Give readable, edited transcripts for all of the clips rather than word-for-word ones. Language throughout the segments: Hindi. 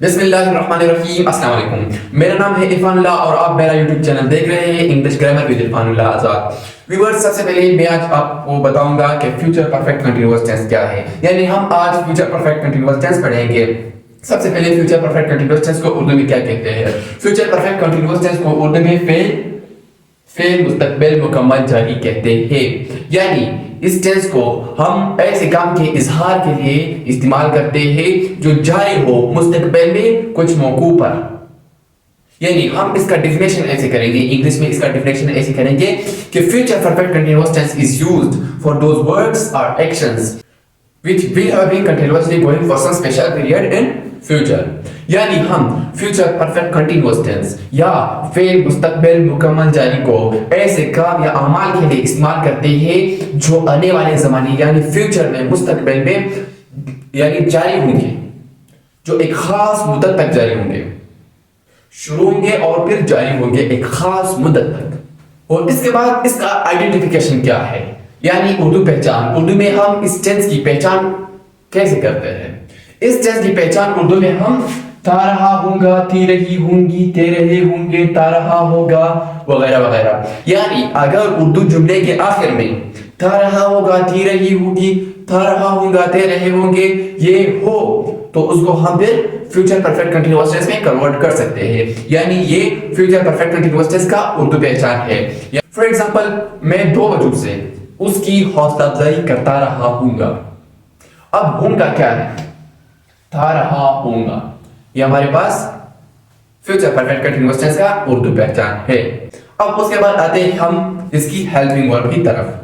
बिस्मिल्लाहिर्रहमानिर्रहीम, अस्सलाम वालेकुम। मेरा नाम है इरफानुल्लाह और आप मेरा यूट्यूब चैनल देख रहे हैं English grammar with Irfanullah Azad. Viewers, सबसे पहले मैं आज आपको बताऊंगा कि फ्यूचर परफेक्ट कंटीन्यूअस टेंस क्या है। यानी हम आज फ्यूचर परफेक्ट कंटीन्यूअस टेंस पढ़ेंगे। सबसे पहले फ्यूचर परफेक्ट कंटीन्यूअस टेंस को उर्दू में क्या कहते हैं। फ्यूचर परफेक्ट कंटीन्यूअस टेंस को उर्दू में फेल मुस्तकबिल मुकम्मल जारी कहते हैं। यानी इस टेंस को हम ऐसे काम के इजहार के लिए इस्तेमाल करते हैं जो जारी हो मुस्तकबिल में कुछ मौकू पर। यानी हम इसका डेफिनेशन ऐसे करेंगे, इंग्लिश में इसका डेफिनेशन ऐसे करेंगे कि future perfect continuous tense is used for those words और actions which will have been continuously going for some special period in future। यानी हम फ्यूचर परफेक्ट कंटीन्यूअस टेंस या फेल मुस्तकबिल मुकम्मल जारी को ऐसे काम या अमाल के लिए इस्तेमाल करते हैं जो आने वाले जमाने यानी फ्यूचर में मुस्तकबिल में यानी जारी होंगे, जो एक खास मुद्दत तक जारी होंगे, शुरू होंगे और फिर जारी होंगे एक खास मुद्दत तक। और इसके बाद इसका आइडेंटिफिकेशन क्या है, यानी उर्दू पहचान। उर्दू में हम इस टेंस की पहचान कैसे करते हैं। इस टेंस की पहचान उर्दू में हम ता रहा होगा, थी रही होंगी, ते रहे होंगे, ता रहा होगा वगैरह वगैरह। यानी अगर उर्दू जुमले के आखिर में ता रहा होगा, थी रही होगी, था रहा होगा, ते रहे होंगे ये हो तो उसको हम फिर फ्यूचर परफेक्ट कंटीन्यूअस टेंस में कन्वर्ट कर सकते हैं। यानी ये फ्यूचर परफेक्ट कंटीन्यूअस टेंस का उर्दू पहचान है। फॉर एग्जांपल, मैं दो वजह से उसकी हौसला अफजाई करता रहा हूंगा। अब हूंगा क्या है, था रहा हूंगा। ये हमारे पास फ्यूचर परफेक्ट कंटीन्यूअस टेंस का उर्दू पहचान है। अब उसके बाद आते हैं हम इसकी हेल्पिंग वर्ब की तरफ।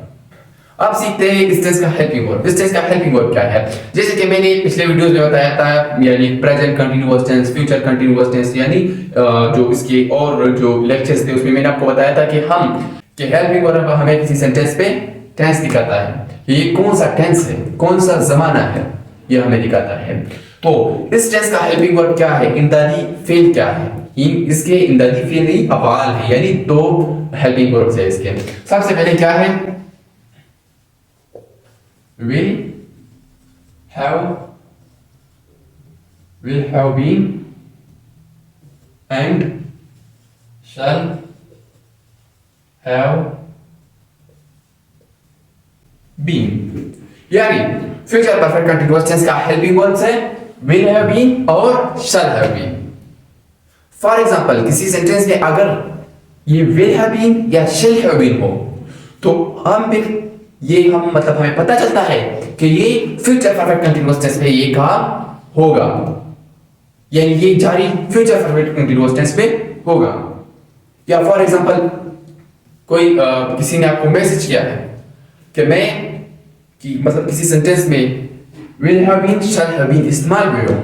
अब सीखते हैं इस टेंस का हेल्पिंग वर्ब। इस टेंस का हेल्पिंग वर्ब क्या है, जैसे कि मैंने पिछले वीडियोस में बताया था, यानी present continuous tense, future continuous tense, यानी जो इसके और जो लेक्चर्स थे उसमें मैंने आपको बताया था कि हेल्पिंग वर्ब हमें किसी सेंटेंस पे टेंस दिखाता है, ये कौन सा टेंस है, कौन सा जमाना है, ये हमें दिखाता है। तो इस टेंस का हेल्पिंग वर्ब क्या है, इमदादी फेल क्या है। इसके इमदादी फेल नहीं अफआल है, यानी दो हेल्पिंग वर्ब्स है इसके। सबसे पहले क्या है, will have been and shall have been। यानी फ्यूचर परफेक्ट कंटीन्यूअस टेंस का हेल्पिंग वर्ब्स है will have been और shall have been। For example, किसी सेंटेंस में अगर ये will have been या shall have been हो तो हम फिर हम मतलब हमें पता चलता है कि ये फ्यूचर परफेक्ट कंटीन्यूअस टेंस में ये काम होगा, यानी ये जारी फ्यूचर परफेक्ट कंटीन्यूअस टेंस में होगा। या फॉर एग्जांपल, कोई किसी ने आपको मैसेज किया है कि मतलब किसी सेंटेंस में will have been shall have been इस्तेमाल हुए हो,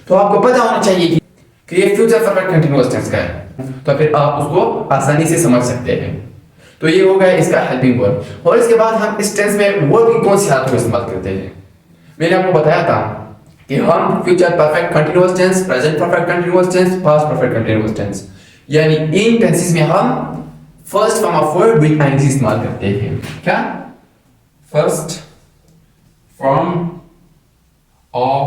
तो आपको पता होना चाहिए कि ये फ्यूचर परफेक्ट कंटीन्यूअस टेंस का है, तो फिर आप उसको आसानी से समझ सकते हैं। तो ये हो गया इसका हेल्पिंग वर्ब। और इसके बाद हम इस टेंस में वर्ब की कौन सी हालत को इस्तेमाल करते हैं। मैंने आपको बताया था कि हम future perfect continuous tense, present perfect continuous tense, past perfect continuous tense, यानी इन टेंसेस में हम first form of verb with ING इस्तेमाल करते हैं। क्या, first form of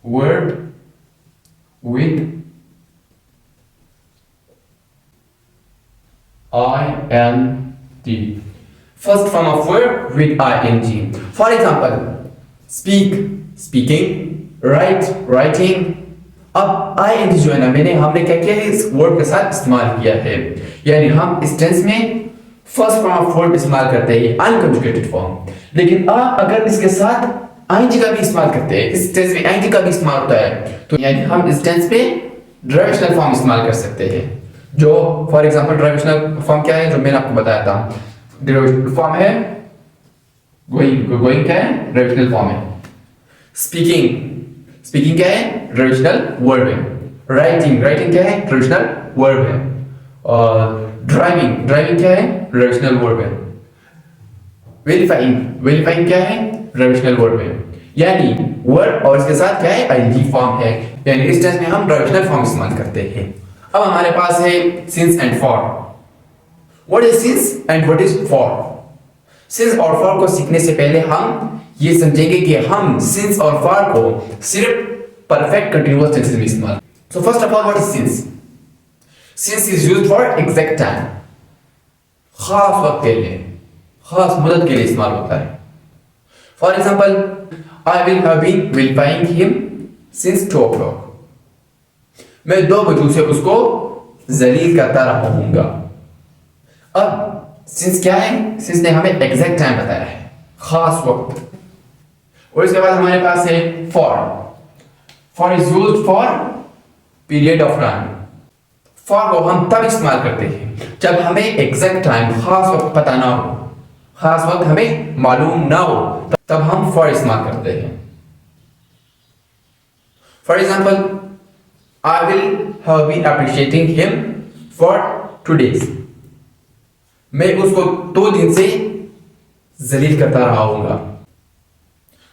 verb with ing। First form of verb with ing। For example, speak speaking, write writing। अब ing जो है ना, हमने क्या किया है, इस वर्ब के साथ इस्तेमाल किया है। यानी हम इस टेंस में फर्स्ट फॉर्म ऑफ वर्ब इस्तेमाल करते हैं, अनकंजुगेटेड फॉर्म। लेकिन अगर इसके साथ ing का भी इस्तेमाल करते हैं, इस टेंस में ing का भी इस्तेमाल होता है, तो यानी हम इस टेंस पे डायरेक्शनल फॉर्म इस्तेमाल कर सकते हैं। जो फॉर एग्जांपल डायरेक्शनल फॉर्म क्या है, जो मैंने आपको बताया था, डायरेक्शनल फॉर्म है गोइंग क्या है, डायरेक्शनल फॉर्म है। स्पीकिंग क्या है, डायरेक्शनल वर्ब है। राइटिंग क्या है, डायरेक्शनल वर्ब है। और ड्राइविंग क्या है, डायरेक्शनल वर्ब है। वेरीफाइंग क्या है, डायरेक्शनल वर्ब है। यानी वर्ब और इसके साथ क्या है, आईएनजी फॉर्म है। यानी इस टेंस में हम डायरेक्शनल फॉर्म इस्तेमाल करते हैं। अब हमारे पास है since and for. What is since and what is for. Since और फॉर को सीखने से पहले हम ये समझेंगे कि हम सिंस और फॉर को सिर्फ परफेक्ट कंटिन्यूअस टेंसेस में इस्तेमाल। So first of all what is since? Since is used for exact time, खास वक्त के लिए, खास मदद के लिए इस्तेमाल होता है। For example, I will have been vilifying him since 2 o'clock। मैं 2 बजे से उसको जलील करता रहा हूंगा। अब सिंस क्या है? सिंस ने हमें एग्जैक्ट टाइम बताया है, खास वक्त। और इसके बाद हमारे पास है for. For is used for period of time. For को हम तब इस्तेमाल करते हैं जब हमें एग्जैक्ट टाइम, खास वक्त पता ना हो, खास वक्त हमें मालूम ना हो, तब हम फॉर इस्तेमाल करते हैं। For example, I will have been appreciating him for 2 days। मैं उसको 2 दिन से जलील करता रहा हूंगा।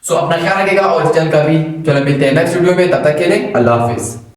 सो अपना ख्याल रखिएगा और इस चैनल का भी चलो मिलते हैं नेक्स्ट वीडियो में। तब तक के लिए अल्लाह हाफिज।